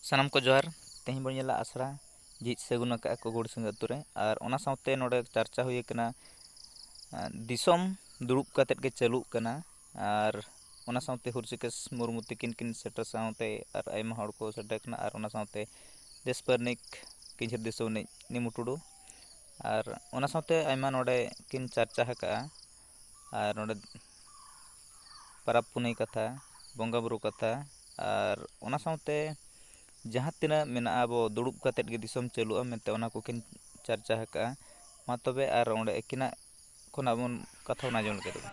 ᱥᱟᱱᱟᱢ ᱠᱚ ᱡᱚᱦᱟᱨ ᱛᱮᱦᱮᱧ ᱵᱚᱱ ᱧᱮᱞᱟ ᱟᱥᱲᱟ ᱡᱷᱤᱡ ᱥᱟᱹᱜᱩᱱ ᱟᱠᱟᱫᱼᱟ ᱠᱚ ᱜᱳᱲᱥᱤᱝ ᱟᱛᱳ ᱨᱮ ᱟᱨ ᱚᱱᱟ ᱥᱟᱶᱛᱮ ᱱᱚᱰᱮ ᱪᱟᱨᱪᱟ ᱦᱩᱭ ᱟᱠᱟᱱᱟ ᱫᱤᱥᱚᱢ ᱫᱩᱲᱩᱵ ᱠᱟᱛᱮᱫ ᱜᱮ ᱪᱟᱹᱞᱩᱜ ᱠᱟᱱᱟ ᱟᱨ ᱚᱱᱟ ᱥᱟᱶᱛᱮ ᱦᱩᱨᱥᱤᱠᱮᱥ ᱢᱩᱨᱢᱩ ᱛᱟᱹᱠᱤᱱ ᱠᱤᱱ ᱥᱮᱴᱮᱨ ᱥᱟᱶᱛᱮ ᱟᱨ ᱟᱭᱢᱟ ᱦᱚᱲ ᱠᱚ ᱥᱮᱴᱮᱨ ᱠᱟᱱᱟ ᱟᱨ ᱚᱱᱟ ᱥᱟᱶᱛᱮ ᱫᱮᱥ ᱯᱟᱨᱱᱤᱠ ᱠᱤᱧᱡᱷᱟᱹᱨ ᱫᱤᱥᱚᱢ ᱨᱤᱱᱤᱡ ᱱᱤᱢᱩ ᱴᱩᱰᱩ ᱟᱨ ᱚᱱᱟ ᱥᱟᱶᱛᱮ ᱟᱭᱢᱟ ᱱᱚᱰᱮ ᱠᱤᱱ ᱪᱟᱨᱪᱟ ᱟᱠᱟᱜᱼᱟ ᱟᱨ ᱱᱚᱰᱮ ᱯᱟᱨᱟᱵᱽ ᱯᱩᱱᱟᱹᱭ ᱠᱟᱛᱷᱟ ᱵᱚᱸᱜᱟ ᱵᱩᱨᱩ ᱠᱟᱛᱷᱟ ᱟᱨ ᱚᱱᱟ ᱥᱟᱶᱛᱮ ᱡᱟᱦᱟᱸ ᱛᱤᱱᱟᱹᱜ ᱢᱮᱱᱟᱜᱼᱟ ᱟᱵᱚ ᱫᱩᱲᱩᱵ ᱠᱟᱛᱮᱫ ᱜᱮ ᱫᱤᱥᱚᱢ ᱪᱟᱹᱞᱩᱜᱼᱟ ᱢᱮᱱᱛᱮ ᱚᱱᱟ ᱠᱚᱠᱤᱱ ᱪᱟᱨᱪᱟ ᱟᱠᱟᱜᱼᱟ᱾ ᱢᱟ ᱛᱚᱵᱮ ᱟᱨ ᱚᱸᱰᱮ ᱟᱹᱠᱤᱱᱟᱜ ᱠᱷᱚᱱᱟᱜ ᱵᱚᱱ ᱠᱟᱛᱷᱟ ᱵᱚᱱ ᱟᱸᱡᱚᱢ ᱞᱮᱜᱮ ᱛᱚᱵᱮ᱾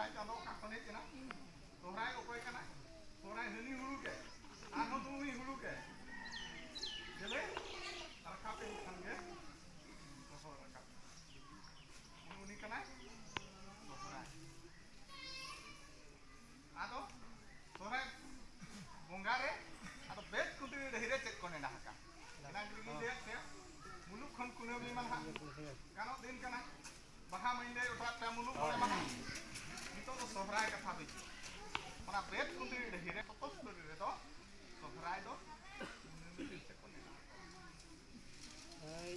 सोहराय चांदो का खने तना सोहराय ओकोय कना सोहराय हनी हुलू के आनो दुनी हुलू के जले रखा पे खानगे सोहर रखा उनी कना सोहराय आदो सोहराय बोंगारे आदो बेट कुंडी ढेरे चेक कोने ना हका ना गिरी दे से मुलुक खन कुनमी मन हा कानो दिन कना बाहा मइले उठा पे मुलुक मोरे मन नितो तो सोहराय कथा दे ओना बेट कुंडी ढेरे ततस रे दो सोहराय दो कुनमी चेक कोने ना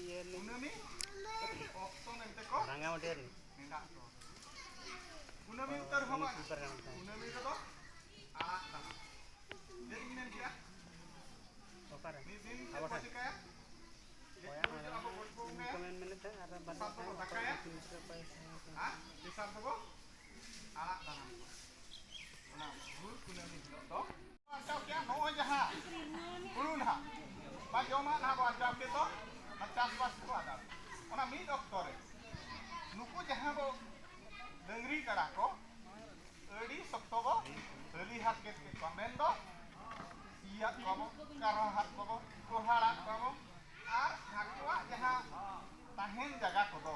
ये कुनमी ऑक्टो नेते को रंगा मटेर निना तो कुनमी उत्तर हमा कुनमी तो आला ता दिन दिन क्या ओकर नि दिन को चिकाया कमेंट में लेते हैं बता बताया हां हिसाब दो आला ता ना भूल कुनमी तो अंटाव क्या नो जहां पुरुन हा बा जमा ना बा अंटाव के तो चास बास को आदा ओना मिद ऑक्टो रे नुकु जहां बो डंगरी कड़ा को अड़ी सप्तो बो हली हाथ के कमेंट दो इया को कारा हाथ को कोहाड़ा को आर हाकुआ जहां ताहेन जगह को दो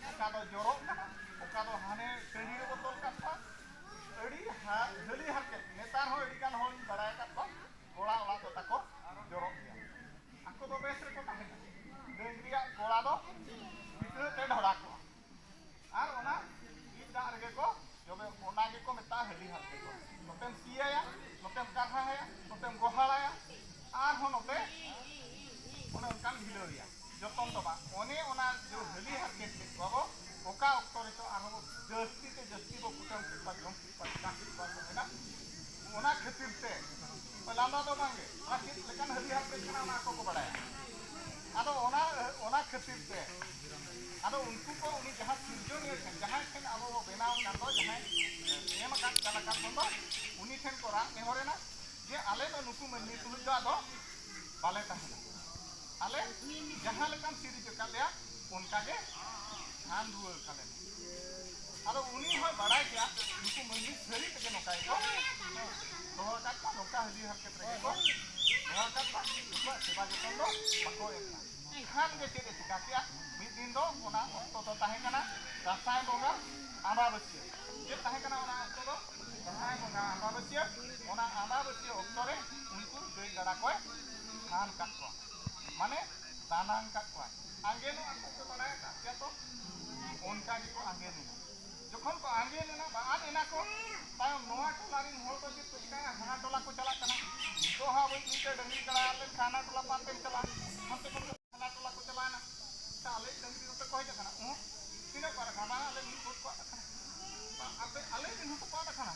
ओका दो जोरो ओका दो हाने टंडी रे बोतल कापा अड़ी हाथ हली हाथ के नेतार हो अड़ी कान हो बड़ाय कापा गोड़ा ओला तो ताको जोरो गया आको दो बेस रे को ताहेन डंगरिया गोड़ा दो बितर ते ढोड़ा को आर ओना ईदा रे को जबे ओना के को मेता हली हाथ के को नोतेम सिया नोतेम काठा है नोतेम गोहाड़ा आर हो नोते ओना कान भिलोरिया जतन तो बा ओने ओना जो हली हाथ के को ओका ऑक्टो रे तो आर हो जस्ती ते जस्ती बो कुटम के पा जम के पा काकी पा ना ओना खातिर ते लांदा दो मांगे आखिर लेकिन हली हाथ के खाना ना को बड़ाया आदो ओना खातिर ते आदो उनको को उनी जहां सिरजोनिया ठेन जहां ठेन अब बेनाव कांदो जहां एम का कलाकार बंदो उनी ठेन को राग नेहरेना जे आले तो नुकु मन्नी तुलु दो आदो बाले ताहेना आले जहां लेकान सिरजो कालिया उनका के ध्यान दुअ काले आदो उनी हो बड़ाय क्या नुकु मन्नी सरी के नकाय को तो का नोका हली हरकत रे को और का नुकु सेवा जतन दो बाको एकना खान के चेदे चिका किया मिद दिन दो ओना ऑक्टो तो ताहे कना दासाय बोंगा आमाबस्या जे ताहे कना ओना ऑक्टो दो दासाय बोंगा आमाबस्या ओना आमाबस्या ऑक्टो रे उनको गई गड़ा को खान का को माने दानां का को आगे नो आको के बड़ाय का क्या तो उनका की को आगे नो जखन को आगे ना बाद एना को तायम नोआ टोलारिन होल को जे चिका हाना टोला को चला कना तो हा बई नीचे डंगी कड़ा ले खाना टोला पाते चला हमते को खाना टोला को चला ना ताले डंगी तो कोई जखना तीना पर खाना ले मी को खाना आपे आले दिन तो पा खाना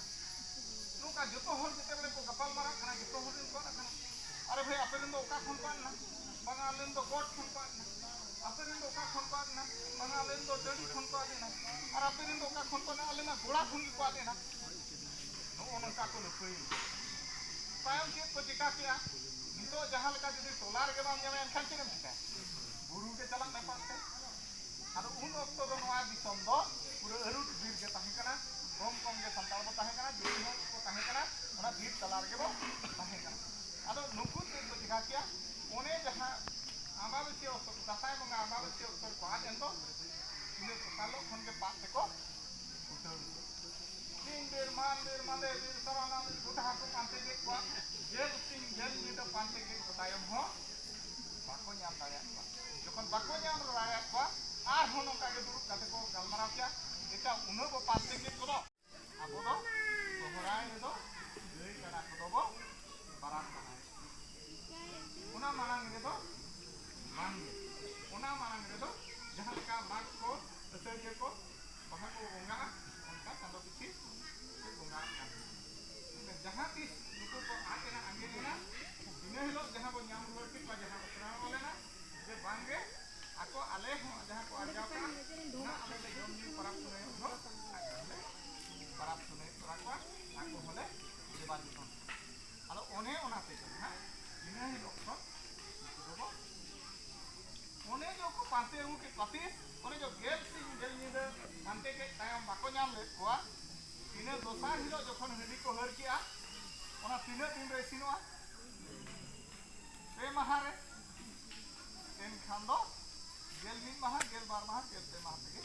नुका जतो होल जते बले को गपाल मारा खाना जतो होल को खाना अरे भाई आपे दिन ओका खन पान ना बंगा लेन तो गोट खन पान ना आपे दिन ओका खन पान ना बंगा लेन तो डंडी खन पान ना और आपे दिन ओका खन पान आले ना गोड़ा खन को आले ना नो ओनका को लुकई तायम के को चिका किया नितो जहां लका जदी टोला रे बाम जामे एनखान चिना चिका गुरु के चला ने पाते आरो उन ऑक्टो दो नवा दिसम दो पूरा अरुट बीर के ताहे कना कम कम के संताल बो ताहे कना जोई हो को ताहे कना ओना बीर तला रे बो ताहे कना आरो नुकु ते को चिका किया ओने जहां आमाबस्या ऑक्टो दासाय बंगा आमाबस्या ऑक्टो को आज एंदो इने सालो खन के पात को उठो दिन देर माने देर सराना गोटा को पांते के को जेल सिंह जेल में तो पांते के बतायम हो बाको ᱧᱟᱢ दाड़िया को जखन बाको ᱧᱟᱢ दाड़िया को आर हो नका के दुरुब काते को गलमाराव क्या एटा उनो बो पांते के को आबो दो सोहराय रे दो गई कड़ा को दो बारात बनाय उना मांग रे दो मान उना मांग रे दो जहां का माग को असर के को बाहा को बोंगा उनका चांदो पिछी बोंगा जहां की नुको को आके ना आगे ना इने हिलो जहां बो ᱧᱟᱢ रुवार के जहां उतरा वाले ना जे बांगे आको आले जो गेल सिंह गेल नींदा मानते के तायम बाको नाम ले कोआ इने दोसार हिलो जखन हंडी को हर किया ओना तीना दिन रे इसिनोआ पे माहा रे एन खान दो गेल मिन माहा गेल बार माहा गेल पे माहा तेगे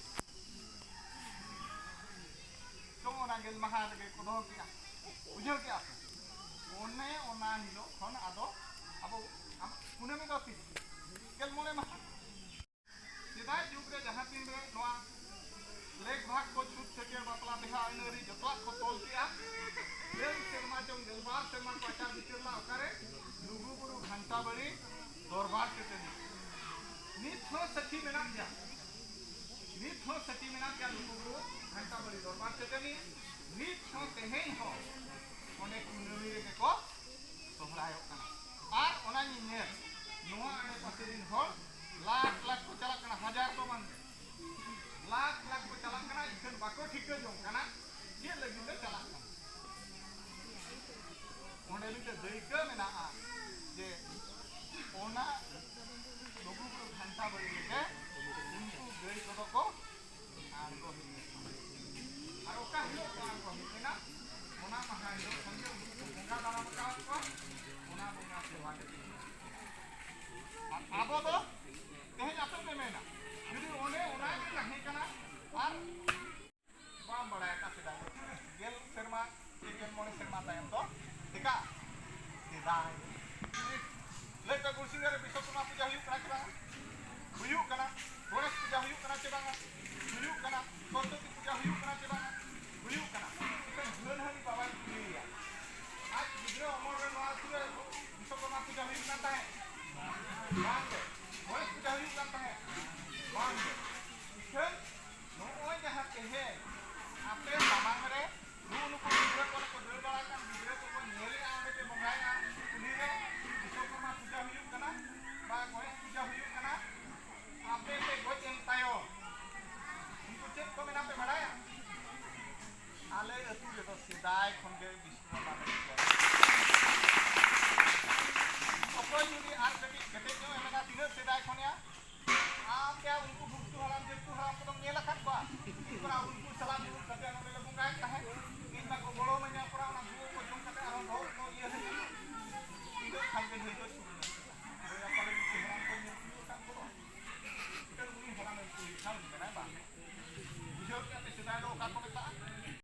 तो ओना गेल माहा तेगे को दो किया उजर किया ओने ओना हिलो खन आदो अब कुनामी दो तीस गेल मोने माहा सेदाय जुग रे जहां तीन रे नोआ लेख भाग को छूट सके बापला बिहा आइनरी जतवा को तोल किया गेल सेरमा चों गेलबार सेरमा को आचार बिचरला ओकारे लुगु बुरु घंटा बड़ी दरबार चटनी नित हो सखी मेना गया लुगु बुरु घंटा बड़ी दरबार चटनी नित हो तेहेन हो ओने कुनमी रे को सोहरायो कना आर ओना निने नोआ आने पासे दिन हो लाख लाख को चला कना हजार तो मान लाख लाख को चला कना इखन बाको ठीक जों कना ये लगी ले चला कना ओने भी दैका मेना जे ओना लोगु को घंटा बड़ी के उनको गई को आर को आर ओका हिलो को आर को हिना ओना महा हिलो संगे गंगा दाना का को ओना बोना सेवा के आबो दो तेहें आपे पे मेना जुदी ओने ओना के नहीं कना आर बाम बड़ा का सेदा गेल शर्मा के गेल मोने शर्मा तायम तो देखा सेदाय ले पे गुरसिंग रे विश्वकर्मा पूजा हुयु कना गणेश पूजा हुयु कना चे बांगा हुयु कना सरस्वती पूजा हुयु कना चे बांगा हुयु कना इकन धन हनी बाबा लिया आज गिद्रो अमर रे नोआ सुरे विश्वकर्मा पूजा हुयु कना ताहे बांग गणेश पूजा हुयु कना ताहे बांग इकन नोय जहां के है आपे सामांग रे नुनुको गिद्रो को दर बड़ा कान गिद्रो को नेले आवे ते मंगाया उनी रे विश्वकर्मा पूजा हुयु कना बा गणेश पूजा हुयु कना आपे पे गोचें तायो उनको चेक को मेना पे बड़ाया आले अतु रे तो सेदाय खन के विश्वकर्मा अकोय जुदी आर कटी कटे जो एमेना तीन सेदाय खनिया आप क्या उनको भुक्तु हराम जेतु हराम को नेला खत बा उनको सलाम कते नले बुंगाय काहे इन को गोलो में